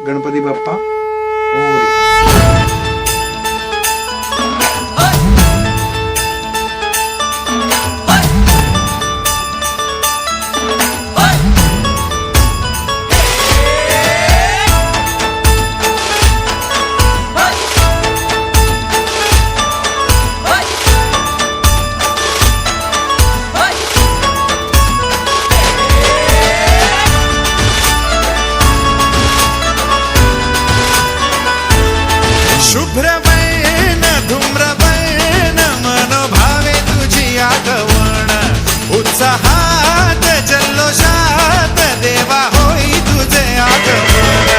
गणपती बाप्पा मोरया. शुभ्रवर्ण धूम्रवर्ण मनोभावे तुझी आठवण उत्साहात जल्लोषात देवा होई तुझे आगमन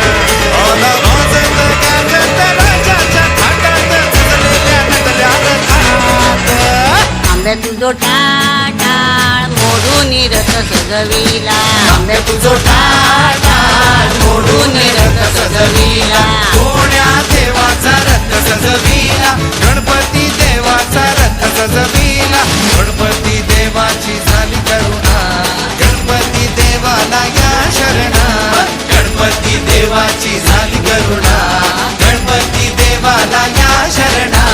वाजत गाजत राजाच्या थाटात सजलेल्या नटल्या रथात आंबे तुझो टाटाळ मोडून रथ सजविला आंबे तुझो टाटाळ मोडून रथ सजविला कोण्या देवाचा रथ सजविला गणपती देवाचा रथ सजविला गणपती देवाची झाली करुणा गणपती देवाला या शरणा गणपती देवाची झाली करुणा गणपती देवाला या शरणा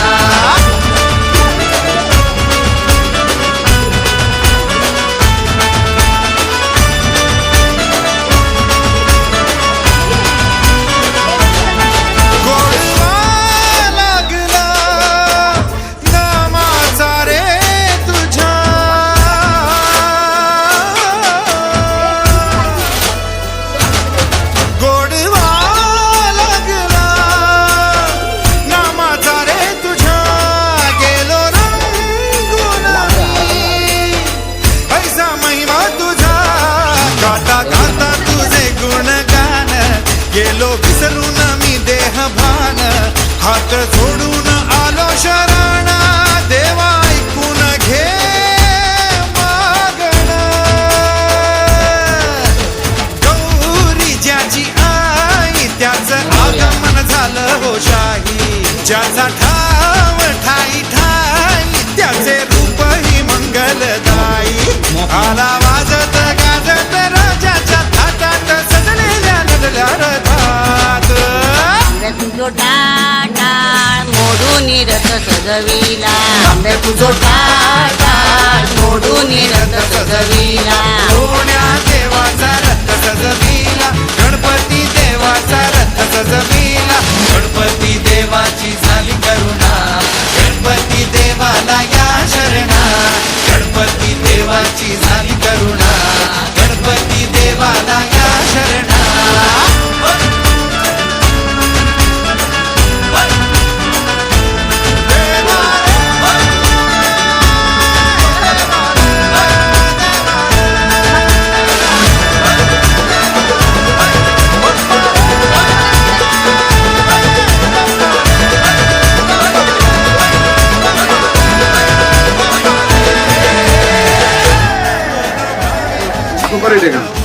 गेलो विसरून मी देह भान हात जोडून आलो शरण देवा ऐकून घे मागण गौरी ज्याची आई त्याचं आगमन झालं हो शाही ज्याचा ठाव ठाई ठाई त्याचे रूपही मंगलदायी आला वाजत गाजत राजाच्या थाटात सजलेल्या नटल्या रथात आंबे तुझो टाटाळ मोडून रथ सजविला आंबे तुझो टाटाळ मोडून रथ सजविला कोण्या देवाचा रथ सजविला गणपती देवाचा रथ सजविला गणपती देवाची झाली करुणा गणपती देवाला या शरणा गणपती देवाची झाली करुणा गणपती देवाला या शरणा सुपर हिट आहे का?